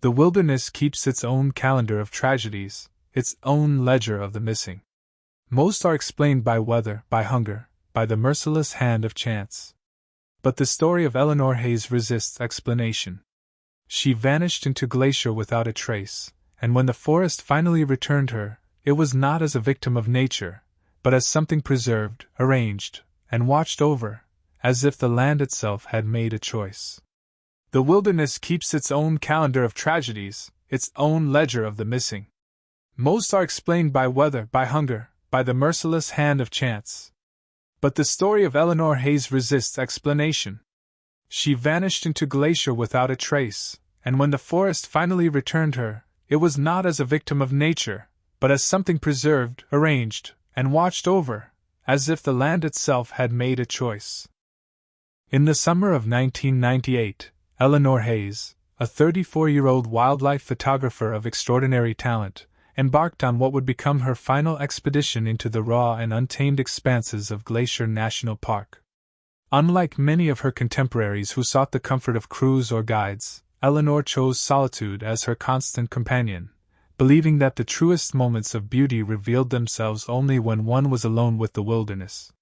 The wilderness keeps its own calendar of tragedies, its own ledger of the missing. Most are explained by weather, by hunger, by the merciless hand of chance. But the story of Eleanor Hayes resists explanation. She vanished into Glacier without a trace, and when the forest finally returned her, it was not as a victim of nature, but as something preserved, arranged, and watched over, as if the land itself had made a choice. The wilderness keeps its own calendar of tragedies, its own ledger of the missing. Most are explained by weather, by hunger, by the merciless hand of chance. But the story of Eleanor Hayes resists explanation. She vanished into Glacier without a trace, and when the forest finally returned her, it was not as a victim of nature, but as something preserved, arranged, and watched over, as if the land itself had made a choice. In the summer of 1998, Eleanor Hayes, a 34-year-old wildlife photographer of extraordinary talent, embarked on what would become her final expedition into the raw and untamed expanses of Glacier National Park. Unlike many of her contemporaries who sought the comfort of crews or guides, Eleanor chose solitude as her constant companion, believing that the truest moments of beauty revealed themselves only when one was alone with the wilderness.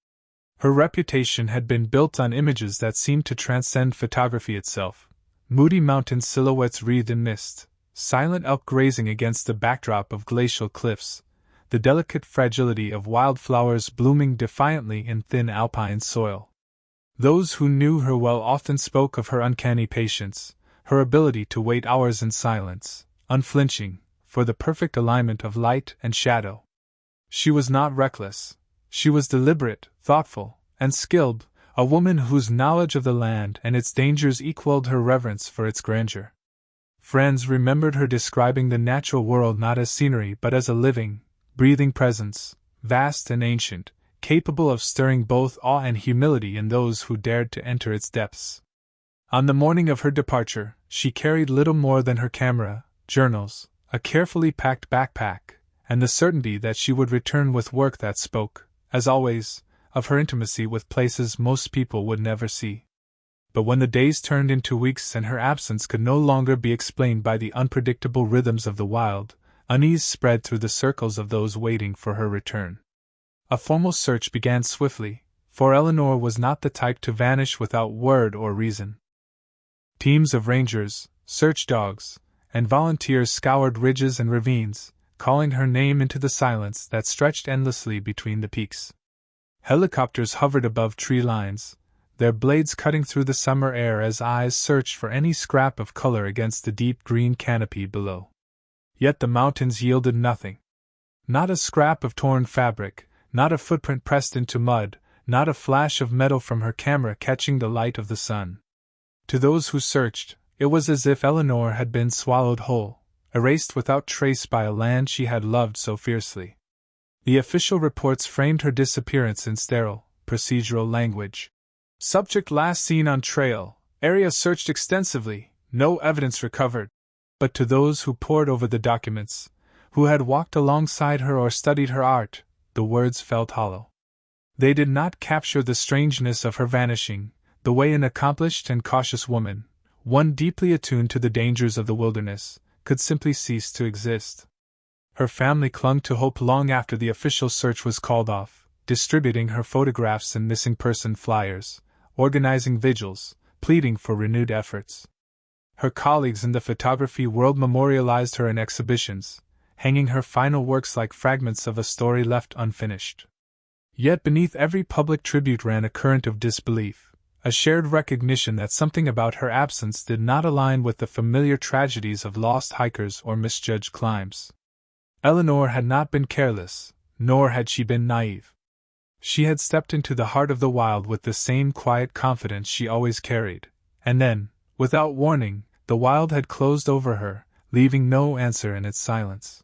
Her reputation had been built on images that seemed to transcend photography itself: moody mountain silhouettes wreathed in mist, silent elk grazing against the backdrop of glacial cliffs, the delicate fragility of wildflowers blooming defiantly in thin alpine soil. Those who knew her well often spoke of her uncanny patience, her ability to wait hours in silence, unflinching, for the perfect alignment of light and shadow. She was not reckless. She was deliberate, thoughtful, and skilled, a woman whose knowledge of the land and its dangers equaled her reverence for its grandeur. Friends remembered her describing the natural world not as scenery but as a living, breathing presence, vast and ancient, capable of stirring both awe and humility in those who dared to enter its depths. On the morning of her departure, she carried little more than her camera, journals, a carefully packed backpack, and the certainty that she would return with work that spoke, as always, of her intimacy with places most people would never see. But when the days turned into weeks and her absence could no longer be explained by the unpredictable rhythms of the wild, unease spread through the circles of those waiting for her return. A formal search began swiftly, for Eleanor was not the type to vanish without word or reason. Teams of rangers, search dogs, and volunteers scoured ridges and ravines, calling her name into the silence that stretched endlessly between the peaks. Helicopters hovered above tree lines, their blades cutting through the summer air as eyes searched for any scrap of color against the deep green canopy below. Yet the mountains yielded nothing. Not a scrap of torn fabric, not a footprint pressed into mud, not a flash of metal from her camera catching the light of the sun. To those who searched, it was as if Eleanor had been swallowed whole, erased without trace by a land she had loved so fiercely. The official reports framed her disappearance in sterile, procedural language. Subject last seen on trail, area searched extensively, no evidence recovered. But to those who pored over the documents, who had walked alongside her or studied her art, the words felt hollow. They did not capture the strangeness of her vanishing, the way an accomplished and cautious woman, one deeply attuned to the dangers of the wilderness, could simply cease to exist. Her family clung to hope long after the official search was called off, distributing her photographs and missing person flyers, organizing vigils, pleading for renewed efforts. Her colleagues in the photography world memorialized her in exhibitions, hanging her final works like fragments of a story left unfinished. Yet beneath every public tribute ran a current of disbelief, a shared recognition that something about her absence did not align with the familiar tragedies of lost hikers or misjudged climbs. Eleanor had not been careless, nor had she been naive. She had stepped into the heart of the wild with the same quiet confidence she always carried, and then, without warning, the wild had closed over her, leaving no answer in its silence.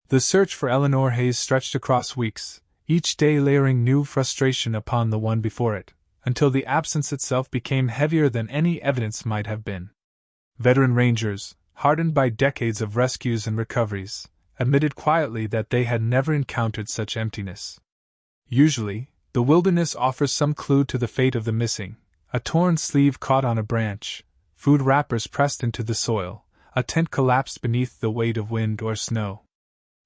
The search for Eleanor Hayes stretched across weeks, each day layering new frustration upon the one before it, until the absence itself became heavier than any evidence might have been. Veteran rangers, hardened by decades of rescues and recoveries, admitted quietly that they had never encountered such emptiness. Usually, the wilderness offers some clue to the fate of the missing: a torn sleeve caught on a branch, food wrappers pressed into the soil, A tent collapsed beneath the weight of wind or snow.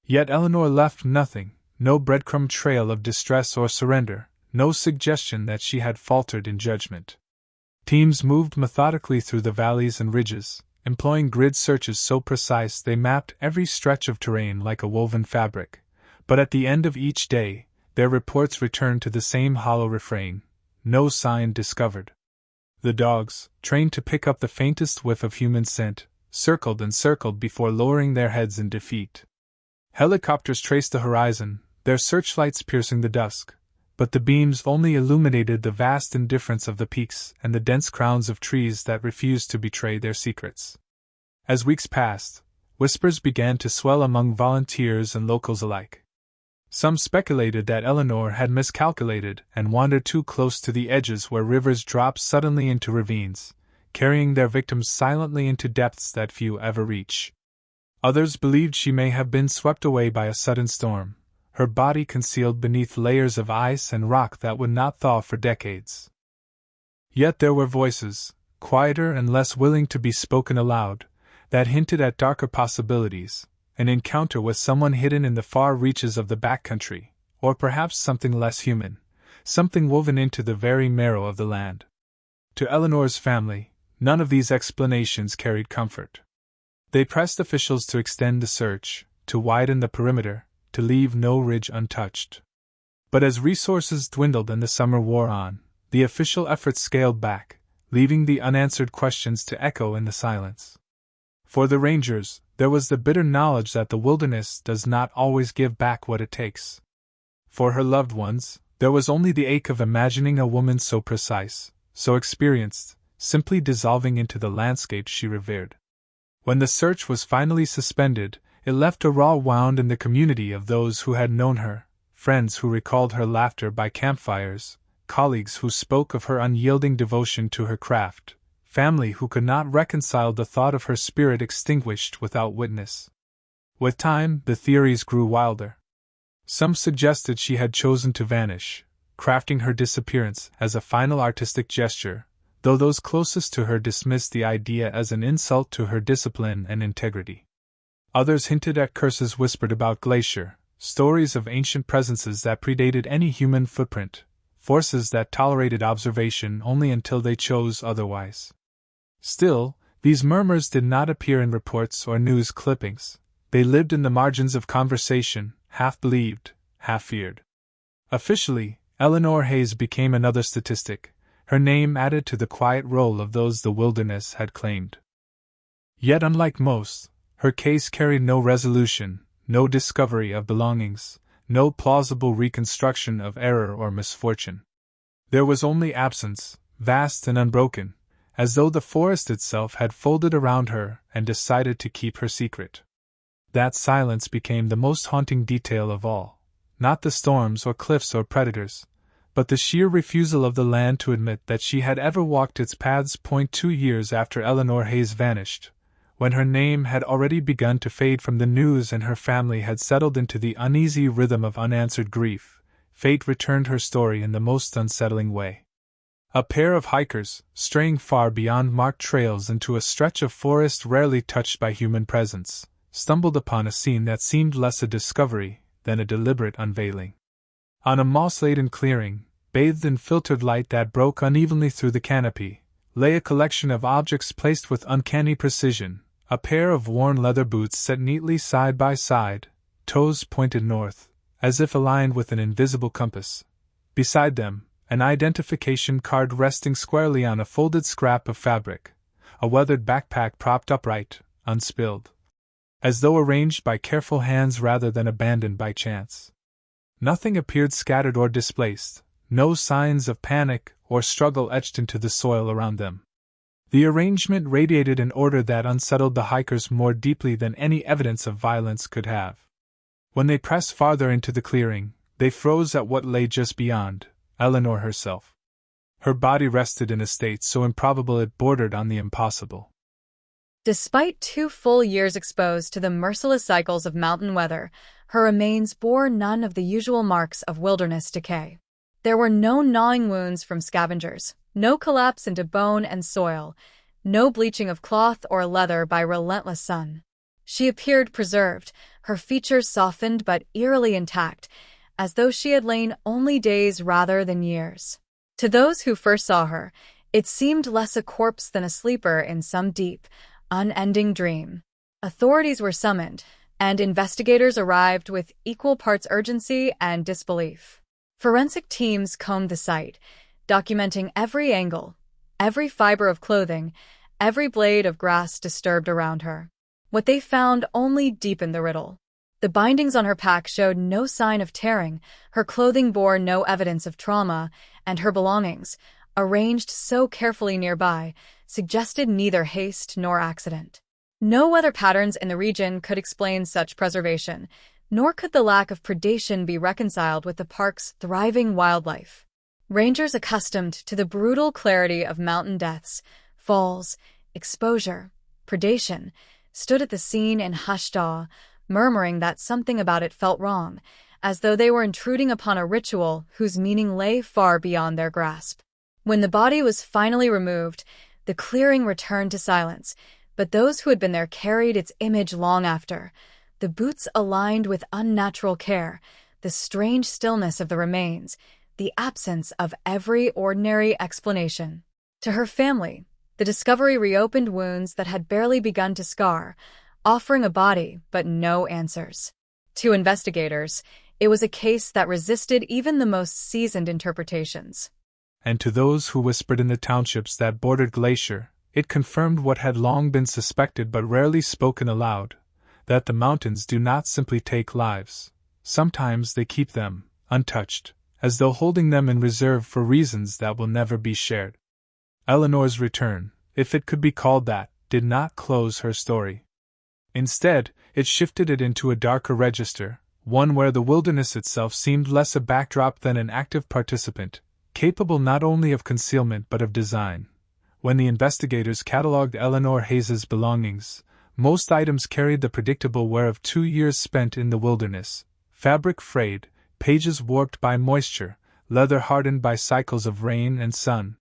Yet Eleanor left nothing, no breadcrumb trail of distress or surrender, no suggestion that she had faltered in judgment. Teams moved methodically through the valleys and ridges, employing grid searches so precise they mapped every stretch of terrain like a woven fabric, but at the end of each day, their reports returned to the same hollow refrain: no sign discovered. The dogs, trained to pick up the faintest whiff of human scent, circled and circled before lowering their heads in defeat. Helicopters traced the horizon, their searchlights piercing the dusk, but the beams only illuminated the vast indifference of the peaks and the dense crowns of trees that refused to betray their secrets. As weeks passed, whispers began to swell among volunteers and locals alike. Some speculated that Eleanor had miscalculated and wandered too close to the edges where rivers dropped suddenly into ravines, carrying their victims silently into depths that few ever reach. Others believed she may have been swept away by a sudden storm, her body concealed beneath layers of ice and rock that would not thaw for decades. Yet there were voices, quieter and less willing to be spoken aloud, that hinted at darker possibilities: an encounter with someone hidden in the far reaches of the backcountry, or perhaps something less human, something woven into the very marrow of the land. To Eleanor's family, none of these explanations carried comfort. They pressed officials to extend the search, to widen the perimeter, to leave no ridge untouched. But as resources dwindled and the summer wore on, the official efforts scaled back, leaving the unanswered questions to echo in the silence. For the rangers, there was the bitter knowledge that the wilderness does not always give back what it takes. For her loved ones, there was only the ache of imagining a woman so precise, so experienced, simply dissolving into the landscape she revered. When the search was finally suspended, it left a raw wound in the community of those who had known her, friends who recalled her laughter by campfires, colleagues who spoke of her unyielding devotion to her craft, family who could not reconcile the thought of her spirit extinguished without witness. With time, the theories grew wilder. Some suggested she had chosen to vanish, crafting her disappearance as a final artistic gesture, though those closest to her dismissed the idea as an insult to her discipline and integrity. Others hinted at curses whispered about Glacier, stories of ancient presences that predated any human footprint, forces that tolerated observation only until they chose otherwise. Still, these murmurs did not appear in reports or news clippings. They lived in the margins of conversation, half believed, half feared. Officially, Eleanor Hayes became another statistic, her name added to the quiet roll of those the wilderness had claimed. Yet unlike most, her case carried no resolution, no discovery of belongings, no plausible reconstruction of error or misfortune. There was only absence, vast and unbroken, as though the forest itself had folded around her and decided to keep her secret. That silence became the most haunting detail of all, not the storms or cliffs or predators, but the sheer refusal of the land to admit that she had ever walked its paths. 2 years after Eleanor Hayes vanished, when her name had already begun to fade from the news and her family had settled into the uneasy rhythm of unanswered grief, fate returned her story in the most unsettling way. A pair of hikers, straying far beyond marked trails into a stretch of forest rarely touched by human presence, stumbled upon a scene that seemed less a discovery than a deliberate unveiling. On a moss-laden clearing, bathed in filtered light that broke unevenly through the canopy, lay a collection of objects placed with uncanny precision: a pair of worn leather boots set neatly side by side, toes pointed north, as if aligned with an invisible compass. Beside them, an identification card resting squarely on a folded scrap of fabric, a weathered backpack propped upright, unspilled, as though arranged by careful hands rather than abandoned by chance. Nothing appeared scattered or displaced, no signs of panic or struggle etched into the soil around them. The arrangement radiated an order that unsettled the hikers more deeply than any evidence of violence could have. When they pressed farther into the clearing, they froze at what lay just beyond: Eleanor herself. Her body rested in a state so improbable it bordered on the impossible. Despite 2 full years exposed to the merciless cycles of mountain weather, her remains bore none of the usual marks of wilderness decay. There were no gnawing wounds from scavengers, no collapse into bone and soil, no bleaching of cloth or leather by relentless sun. She appeared preserved, her features softened but eerily intact, as though she had lain only days rather than years. To those who first saw her, it seemed less a corpse than a sleeper in some deep, unending dream. Authorities were summoned, and investigators arrived with equal parts urgency and disbelief. Forensic teams combed the site, documenting every angle, every fiber of clothing, every blade of grass disturbed around her. What they found only deepened the riddle. The bindings on her pack showed no sign of tearing, her clothing bore no evidence of trauma, and her belongings, arranged so carefully nearby, suggested neither haste nor accident. No weather patterns in the region could explain such preservation, nor could the lack of predation be reconciled with the park's thriving wildlife. Rangers accustomed to the brutal clarity of mountain deaths, falls, exposure, predation, stood at the scene in hushed awe, murmuring that something about it felt wrong, as though they were intruding upon a ritual whose meaning lay far beyond their grasp. When the body was finally removed, the clearing returned to silence, but those who had been there carried its image long after. The boots aligned with unnatural care, the strange stillness of the remains, the absence of every ordinary explanation. To her family, the discovery reopened wounds that had barely begun to scar, offering a body but no answers. To investigators, it was a case that resisted even the most seasoned interpretations. And to those who whispered in the townships that bordered Glacier, it confirmed what had long been suspected but rarely spoken aloud, that the mountains do not simply take lives. Sometimes they keep them, untouched, as though holding them in reserve for reasons that will never be shared. Eleanor's return, if it could be called that, did not close her story. Instead, it shifted it into a darker register, one where the wilderness itself seemed less a backdrop than an active participant, capable not only of concealment but of design. When the investigators catalogued Eleanor Hayes's belongings, most items carried the predictable wear of 2 years spent in the wilderness: fabric frayed, pages warped by moisture, leather hardened by cycles of rain and sun.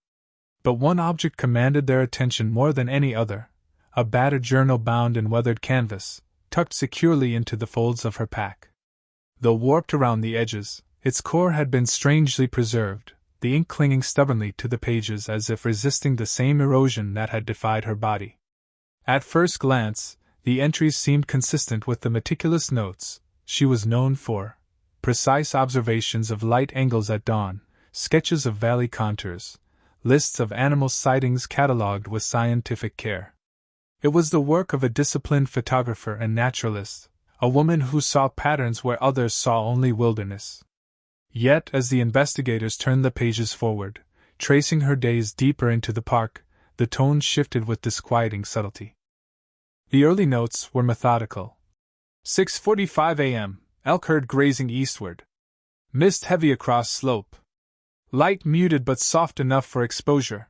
But one object commanded their attention more than any other: a battered journal bound in weathered canvas, tucked securely into the folds of her pack. Though warped around the edges, its core had been strangely preserved, the ink clinging stubbornly to the pages as if resisting the same erosion that had defied her body. At first glance, the entries seemed consistent with the meticulous notes she was known for: precise observations of light angles at dawn, sketches of valley contours, lists of animal sightings catalogued with scientific care. It was the work of a disciplined photographer and naturalist, a woman who saw patterns where others saw only wilderness. Yet, as the investigators turned the pages forward, tracing her days deeper into the park, the tone shifted with disquieting subtlety. The early notes were methodical. 6:45 a.m., elk herd grazing eastward. Mist heavy across slope. Light muted but soft enough for exposure.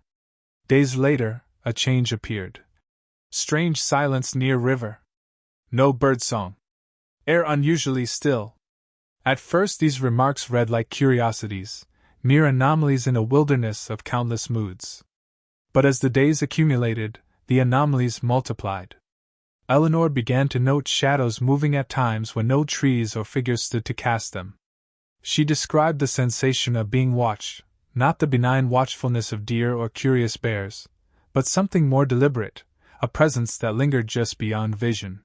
Days later, a change appeared. Strange silence near river. No birdsong. Air unusually still. At first these remarks read like curiosities, mere anomalies in a wilderness of countless moods. But as the days accumulated, the anomalies multiplied. Eleanor began to note shadows moving at times when no trees or figures stood to cast them. She described the sensation of being watched, not the benign watchfulness of deer or curious bears, but something more deliberate, a presence that lingered just beyond vision.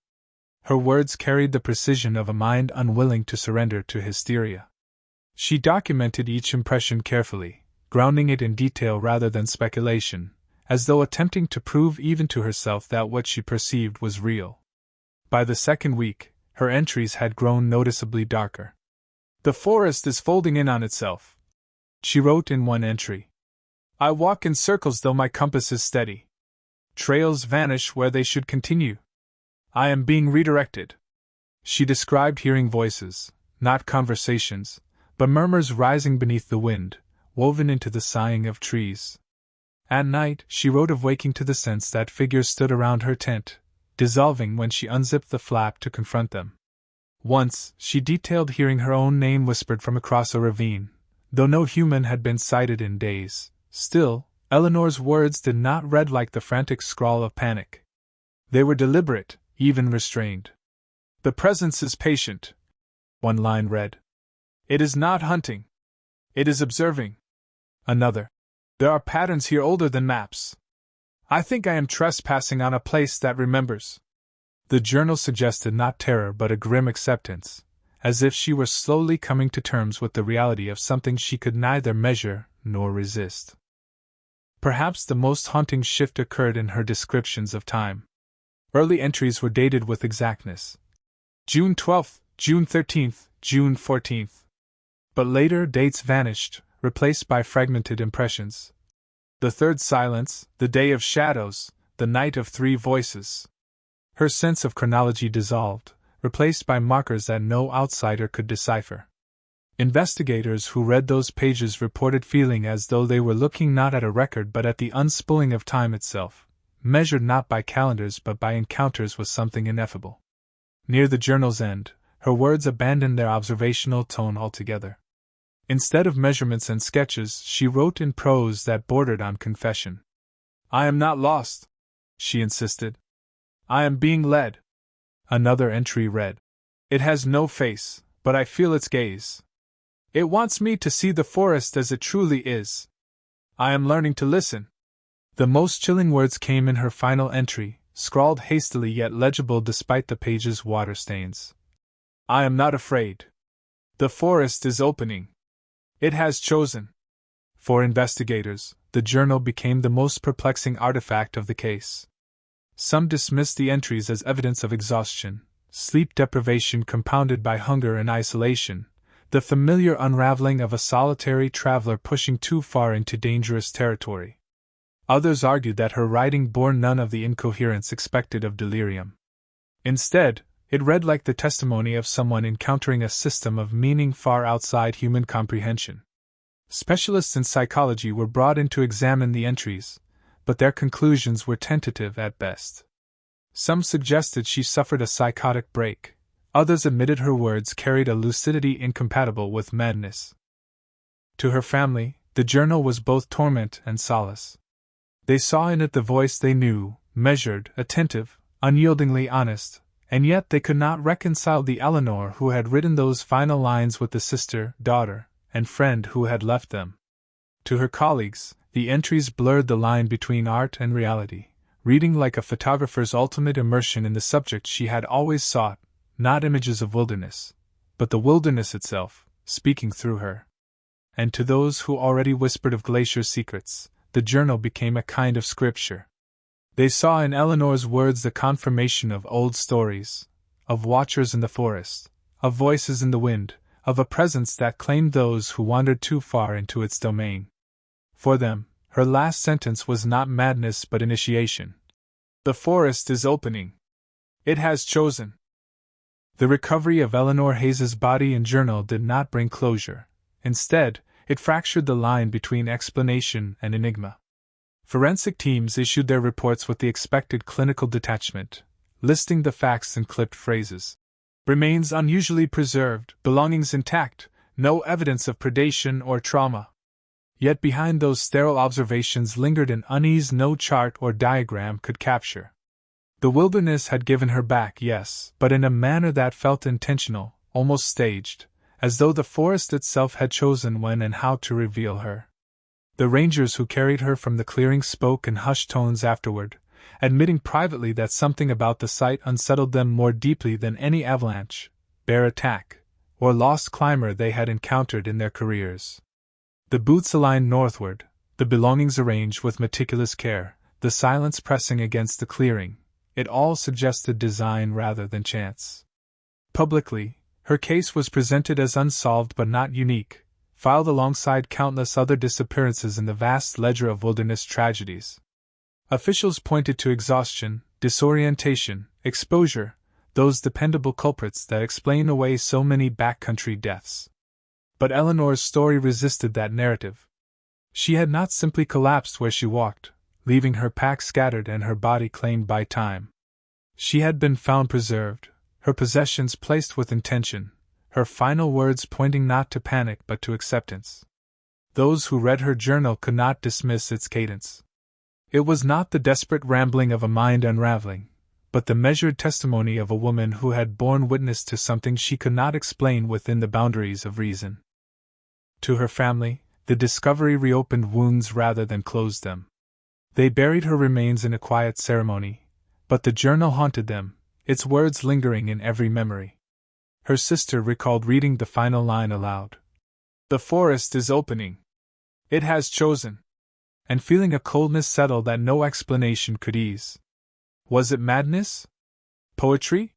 Her words carried the precision of a mind unwilling to surrender to hysteria. She documented each impression carefully, grounding it in detail rather than speculation, as though attempting to prove even to herself that what she perceived was real. By the second week, her entries had grown noticeably darker. "The forest is folding in on itself," she wrote in one entry. "I walk in circles though my compass is steady. Trails vanish where they should continue. I am being redirected." She described hearing voices, not conversations, but murmurs rising beneath the wind, woven into the sighing of trees. At night, she wrote of waking to the sense that figures stood around her tent, dissolving when she unzipped the flap to confront them. Once, she detailed hearing her own name whispered from across a ravine, though no human had been sighted in days. Still, Eleanor's words did not read like the frantic scrawl of panic. They were deliberate, even restrained. "The presence is patient," one line read. "It is not hunting. It is observing." Another. "There are patterns here older than maps. I think I am trespassing on a place that remembers." The journal suggested not terror but a grim acceptance, as if she were slowly coming to terms with the reality of something she could neither measure nor resist. Perhaps the most haunting shift occurred in her descriptions of time. Early entries were dated with exactness. June 12th, June 13th, June 14th. But later dates vanished, replaced by fragmented impressions. The third silence, the day of shadows, the night of three voices. Her sense of chronology dissolved, replaced by markers that no outsider could decipher. Investigators who read those pages reported feeling as though they were looking not at a record but at the unspooling of time itself, measured not by calendars but by encounters with something ineffable. Near the journal's end, her words abandoned their observational tone altogether. Instead of measurements and sketches, she wrote in prose that bordered on confession. "I am not lost," she insisted. "I am being led." Another entry read, "It has no face, but I feel its gaze. It wants me to see the forest as it truly is. I am learning to listen." The most chilling words came in her final entry, scrawled hastily yet legible despite the page's water stains. "I am not afraid. The forest is opening. It has chosen." For investigators, the journal became the most perplexing artifact of the case. Some dismissed the entries as evidence of exhaustion, sleep deprivation compounded by hunger and isolation, the familiar unraveling of a solitary traveler pushing too far into dangerous territory. Others argued that her writing bore none of the incoherence expected of delirium. Instead, it read like the testimony of someone encountering a system of meaning far outside human comprehension. Specialists in psychology were brought in to examine the entries, but their conclusions were tentative at best. Some suggested she suffered a psychotic break, others admitted her words carried a lucidity incompatible with madness. To her family, the journal was both torment and solace. They saw in it the voice they knew, measured, attentive, unyieldingly honest, and yet they could not reconcile the Eleanor who had written those final lines with the sister, daughter, and friend who had left them. To her colleagues, the entries blurred the line between art and reality, reading like a photographer's ultimate immersion in the subject she had always sought, not images of wilderness, but the wilderness itself, speaking through her. And to those who already whispered of glacier secrets, the journal became a kind of scripture. They saw in Eleanor's words the confirmation of old stories, of watchers in the forest, of voices in the wind, of a presence that claimed those who wandered too far into its domain. For them, her last sentence was not madness but initiation. "The forest is opening. It has chosen." The recovery of Eleanor Hayes's body and journal did not bring closure. Instead, it fractured the line between explanation and enigma. Forensic teams issued their reports with the expected clinical detachment, listing the facts in clipped phrases. "Remains unusually preserved, belongings intact, no evidence of predation or trauma." Yet behind those sterile observations lingered an unease no chart or diagram could capture. The wilderness had given her back, yes, but in a manner that felt intentional, almost staged, as though the forest itself had chosen when and how to reveal her. The rangers who carried her from the clearing spoke in hushed tones afterward, admitting privately that something about the sight unsettled them more deeply than any avalanche, bear attack, or lost climber they had encountered in their careers. The boots aligned northward, the belongings arranged with meticulous care, the silence pressing against the clearing, it all suggested design rather than chance. Publicly, her case was presented as unsolved but not unique, filed alongside countless other disappearances in the vast ledger of wilderness tragedies. Officials pointed to exhaustion, disorientation, exposure, those dependable culprits that explain away so many backcountry deaths. But Eleanor's story resisted that narrative. She had not simply collapsed where she walked, leaving her pack scattered and her body claimed by time. She had been found preserved, her possessions placed with intention, her final words pointing not to panic but to acceptance. Those who read her journal could not dismiss its cadence. It was not the desperate rambling of a mind unraveling, but the measured testimony of a woman who had borne witness to something she could not explain within the boundaries of reason. To her family, the discovery reopened wounds rather than closed them. They buried her remains in a quiet ceremony, but the journal haunted them, its words lingering in every memory. Her sister recalled reading the final line aloud. "The forest is opening. It has chosen." And feeling a coldness settle that no explanation could ease. Was it madness? Poetry?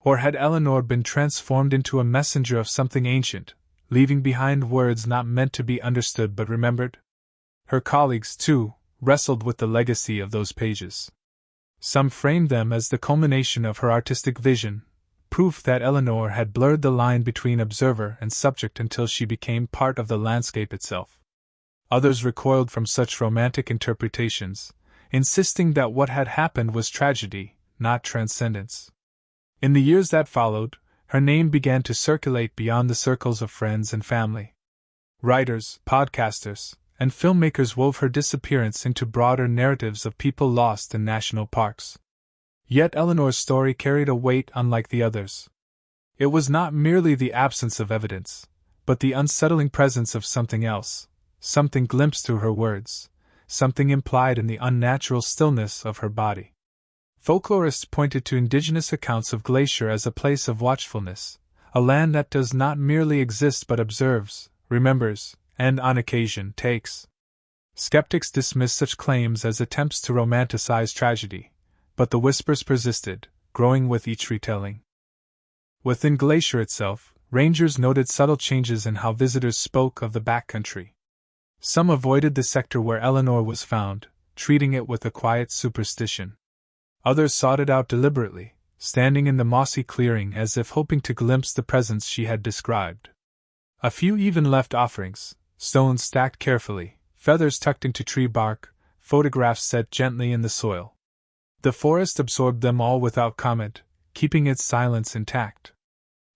Or had Eleanor been transformed into a messenger of something ancient, leaving behind words not meant to be understood but remembered? Her colleagues, too, wrestled with the legacy of those pages. Some framed them as the culmination of her artistic vision, proof that Eleanor had blurred the line between observer and subject until she became part of the landscape itself. Others recoiled from such romantic interpretations, insisting that what had happened was tragedy, not transcendence. In the years that followed, her name began to circulate beyond the circles of friends and family. Writers, podcasters, and filmmakers wove her disappearance into broader narratives of people lost in national parks. Yet Eleanor's story carried a weight unlike the others. It was not merely the absence of evidence, but the unsettling presence of something else, something glimpsed through her words, something implied in the unnatural stillness of her body. Folklorists pointed to indigenous accounts of Glacier as a place of watchfulness, a land that does not merely exist but observes, remembers, and on occasion takes. Skeptics dismissed such claims as attempts to romanticize tragedy, but the whispers persisted, growing with each retelling. Within Glacier itself, rangers noted subtle changes in how visitors spoke of the backcountry. Some avoided the sector where Eleanor was found, treating it with a quiet superstition. Others sought it out deliberately, standing in the mossy clearing as if hoping to glimpse the presence she had described. A few even left offerings, stones stacked carefully, feathers tucked into tree bark, photographs set gently in the soil. The forest absorbed them all without comment, keeping its silence intact.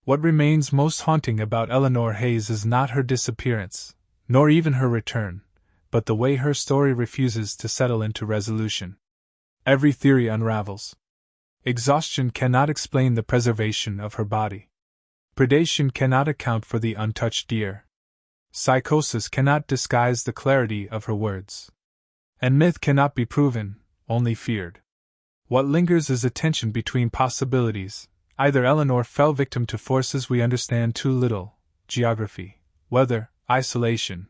What remains most haunting about Eleanor Hayes is not her disappearance, nor even her return, but the way her story refuses to settle into resolution. Every theory unravels. Exhaustion cannot explain the preservation of her body. Predation cannot account for the untouched deer. Psychosis cannot disguise the clarity of her words. And myth cannot be proven, only feared. What lingers is a tension between possibilities. Either Eleanor fell victim to forces we understand too little, geography, weather, isolation,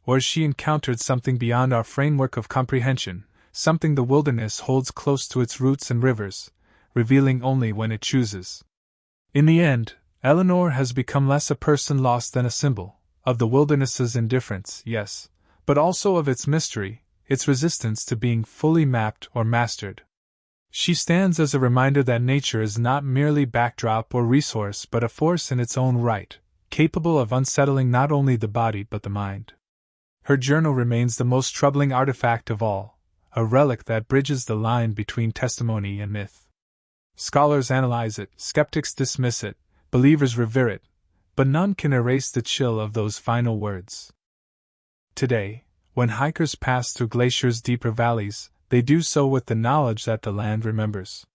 or she encountered something beyond our framework of comprehension, something the wilderness holds close to its roots and rivers, revealing only when it chooses. In the end, Eleanor has become less a person lost than a symbol of the wilderness's indifference, yes, but also of its mystery, its resistance to being fully mapped or mastered. She stands as a reminder that nature is not merely backdrop or resource but a force in its own right, capable of unsettling not only the body but the mind. Her journal remains the most troubling artifact of all, a relic that bridges the line between testimony and myth. Scholars analyze it, skeptics dismiss it, believers revere it, but none can erase the chill of those final words. Today, when hikers pass through Glacier's deeper valleys, they do so with the knowledge that the land remembers.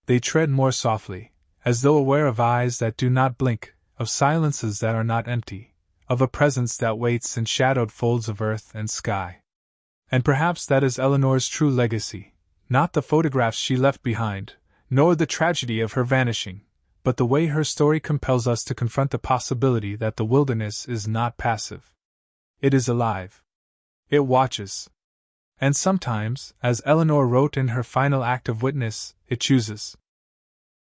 They tread more softly, as though aware of eyes that do not blink, of silences that are not empty, of a presence that waits in shadowed folds of earth and sky. And perhaps that is Eleanor's true legacy, not the photographs she left behind, nor the tragedy of her vanishing, but the way her story compels us to confront the possibility that the wilderness is not passive. It is alive. It watches. And sometimes, as Eleanor wrote in her final act of witness, it chooses.